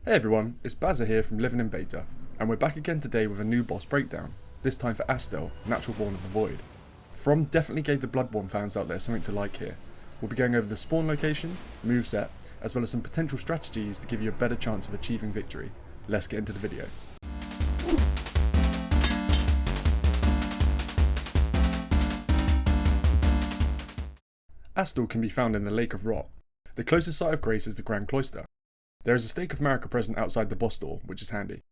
Hey everyone, it's Bazza here from Living in Beta, and we're back again today with a new boss breakdown, this time for Astel, Naturalborn of the Void. From definitely gave the Bloodborne fans out there something to like here. We'll be going over the spawn location, moveset, as well as some potential strategies to give you a better chance of achieving victory. Let's get into the video. Astel can be found in the Lake of Rot. The closest site of grace is the Grand Cloister. There is a stake of Marika present outside the boss door, which is handy.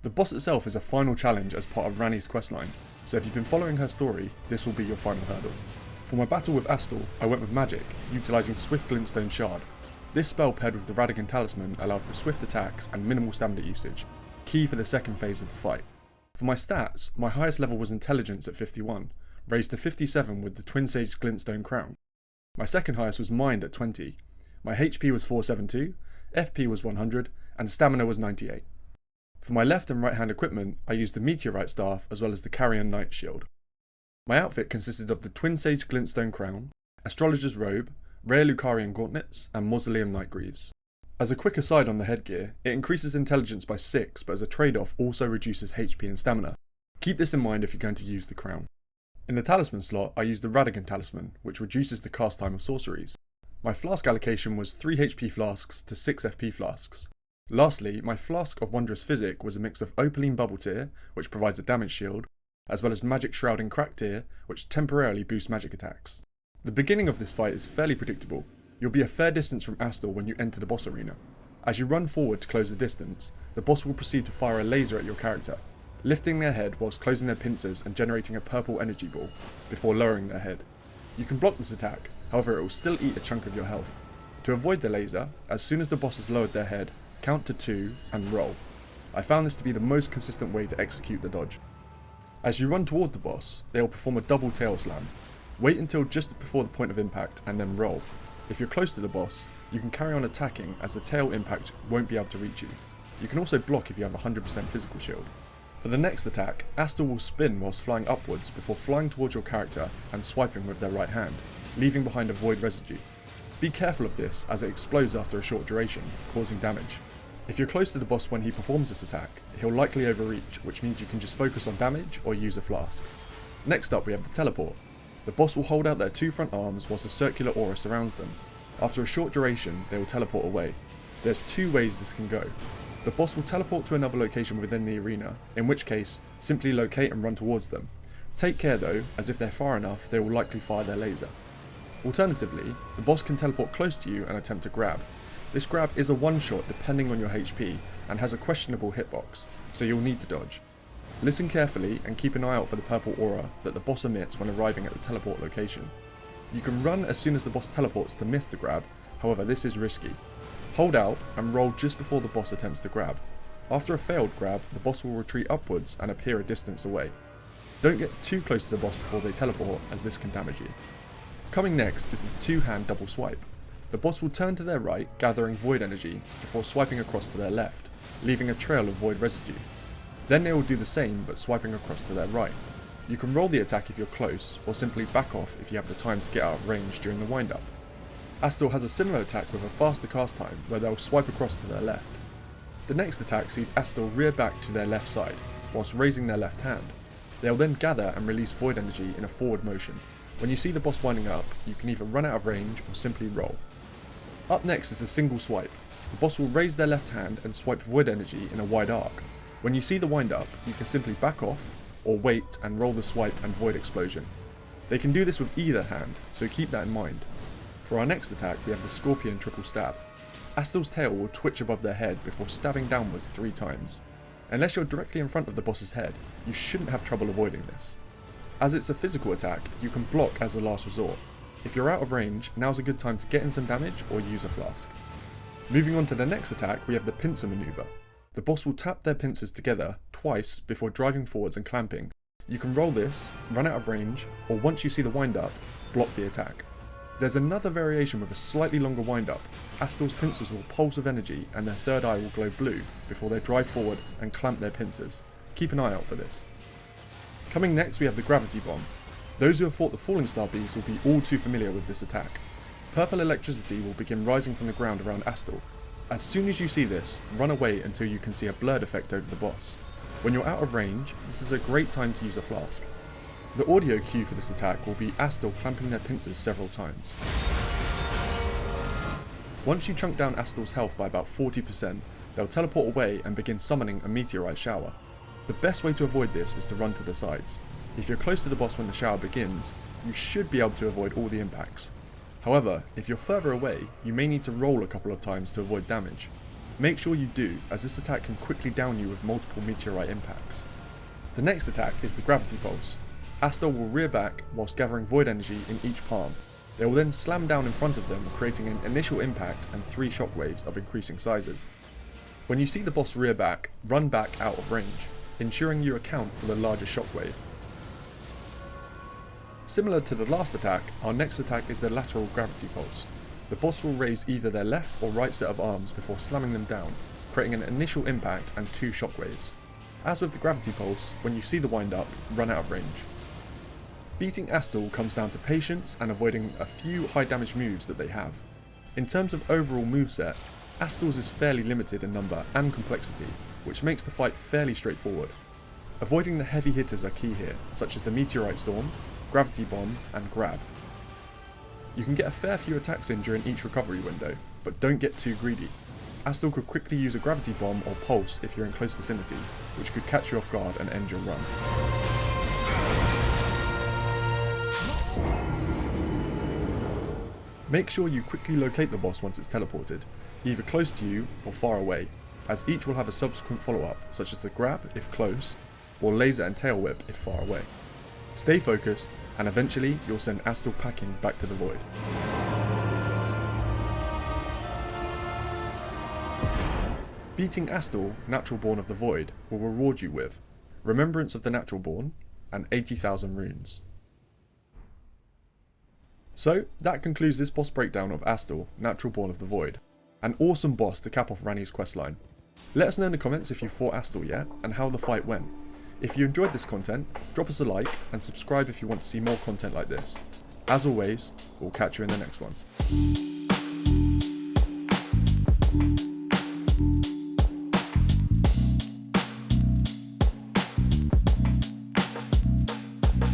The boss itself is a final challenge as part of Ranni's questline, so if you've been following her story, this will be your final hurdle. For my battle with Astel, I went with magic, utilising Swift Glintstone Shard. This spell paired with the Radagon Talisman allowed for swift attacks and minimal stamina usage, key for the second phase of the fight. For my stats, my highest level was Intelligence at 51, raised to 57 with the Twin Sage Glintstone Crown. My second highest was Mind at 20, my HP was 472, FP was 100, and Stamina was 98. For my left and right hand equipment, I used the Meteorite Staff as well as the Carrion Knight Shield. My outfit consisted of the Twin Sage Glintstone Crown, Astrologer's Robe, Rare Lucarian Gauntlets, and Mausoleum Knight Greaves. As a quick aside on the headgear, it increases intelligence by 6, but as a trade-off also reduces HP and stamina. Keep this in mind if you're going to use the crown. In the talisman slot, I used the Radagon Talisman, which reduces the cast time of sorceries. My flask allocation was 3 HP flasks to 6 FP flasks. Lastly, my flask of Wondrous Physic was a mix of Opaline Bubble Tear, which provides a damage shield, as well as Magic Shroud and Crack Tear, which temporarily boosts magic attacks. The beginning of this fight is fairly predictable. You'll be a fair distance from Astel when you enter the boss arena. As you run forward to close the distance, the boss will proceed to fire a laser at your character, lifting their head whilst closing their pincers and generating a purple energy ball, before lowering their head. You can block this attack, however it will still eat a chunk of your health. To avoid the laser, as soon as the boss has lowered their head, count to 2 and roll. I found this to be the most consistent way to execute the dodge. As you run toward the boss, they will perform a double tail slam. Wait until just before the point of impact and then roll. If you're close to the boss, you can carry on attacking as the tail impact won't be able to reach you. You can also block if you have a 100% physical shield. For the next attack, Astel will spin whilst flying upwards before flying towards your character and swiping with their right hand, leaving behind a void residue. Be careful of this as it explodes after a short duration, causing damage. If you're close to the boss when he performs this attack, he'll likely overreach, which means you can just focus on damage or use a flask. Next up we have the teleport. The boss will hold out their 2 front arms whilst a circular aura surrounds them. After a short duration, they will teleport away. There's 2 ways this can go. The boss will teleport to another location within the arena, in which case, simply locate and run towards them. Take care though, as if they're far enough, they will likely fire their laser. Alternatively, the boss can teleport close to you and attempt to grab. This grab is a one-shot depending on your HP, and has a questionable hitbox, so you'll need to dodge. Listen carefully and keep an eye out for the purple aura that the boss emits when arriving at the teleport location. You can run as soon as the boss teleports to miss the grab, however this is risky. Hold out and roll just before the boss attempts to grab. After a failed grab, the boss will retreat upwards and appear a distance away. Don't get too close to the boss before they teleport, as this can damage you. Coming next is the 2-hand double swipe. The boss will turn to their right, gathering void energy, before swiping across to their left, leaving a trail of void residue. Then they will do the same, but swiping across to their right. You can roll the attack if you're close, or simply back off if you have the time to get out of range during the wind-up. Astel has a similar attack with a faster cast time, where they'll swipe across to their left. The next attack sees Astel rear back to their left side, whilst raising their left hand. They'll then gather and release void energy in a forward motion. When you see the boss winding up, you can either run out of range or simply roll. Up next is a single swipe. The boss will raise their left hand and swipe void energy in a wide arc. When you see the wind up, you can simply back off, or wait and roll the swipe and void explosion. They can do this with either hand, so keep that in mind. For our next attack we have the Scorpion Triple Stab. Astel's tail will twitch above their head before stabbing downwards 3 times. Unless you're directly in front of the boss's head, you shouldn't have trouble avoiding this. As it's a physical attack, you can block as a last resort. If you're out of range, now's a good time to get in some damage or use a flask. Moving on to the next attack, we have the Pincer Maneuver. The boss will tap their pincers together twice before driving forwards and clamping. You can roll this, run out of range, or once you see the wind up, block the attack. There's another variation with a slightly longer wind up. Astel's pincers will pulse with energy and their third eye will glow blue before they drive forward and clamp their pincers. Keep an eye out for this. Coming next we have the Gravity Bomb. Those who have fought the Falling Star Beast will be all too familiar with this attack. Purple electricity will begin rising from the ground around Astel. As soon as you see this, run away until you can see a blurred effect over the boss. When you're out of range, this is a great time to use a flask. The audio cue for this attack will be Astel clamping their pincers several times. Once you chunk down Astel's health by about 40%, they'll teleport away and begin summoning a meteorite shower. The best way to avoid this is to run to the sides. If you're close to the boss when the shower begins, you should be able to avoid all the impacts. However, if you're further away, you may need to roll a couple of times to avoid damage. Make sure you do, as this attack can quickly down you with multiple meteorite impacts. The next attack is the Gravity Pulse. Astel will rear back whilst gathering void energy in each palm. They will then slam down in front of them, creating an initial impact and 3 shockwaves of increasing sizes. When you see the boss rear back, run back out of range, ensuring you account for the larger shockwave. Similar to the last attack, our next attack is the lateral Gravity Pulse. The boss will raise either their left or right set of arms before slamming them down, creating an initial impact and 2 shockwaves. As with the Gravity Pulse, when you see the wind up, run out of range. Beating Astel comes down to patience and avoiding a few high damage moves that they have. In terms of overall moveset, Astel's is fairly limited in number and complexity, which makes the fight fairly straightforward. Avoiding the heavy hitters are key here, such as the Meteorite Storm, Gravity Bomb and Grab. You can get a fair few attacks in during each recovery window, but don't get too greedy. Astel could quickly use a Gravity Bomb or Pulse if you're in close vicinity, which could catch you off guard and end your run. Make sure you quickly locate the boss once it's teleported, either close to you or far away, as each will have a subsequent follow-up, such as the Grab if close, or Laser and Tail Whip if far away. Stay focused, and eventually you'll send Astel packing back to the void. Beating Astel, Naturalborn of the Void, will reward you with Remembrance of the Naturalborn and 80,000 runes. So, that concludes this boss breakdown of Astel, Naturalborn of the Void. An awesome boss to cap off Ranni's questline. Let us know in the comments if you fought Astel yet, and how the fight went. If you enjoyed this content, drop us a like, and subscribe if you want to see more content like this. As always, we'll catch you in the next one.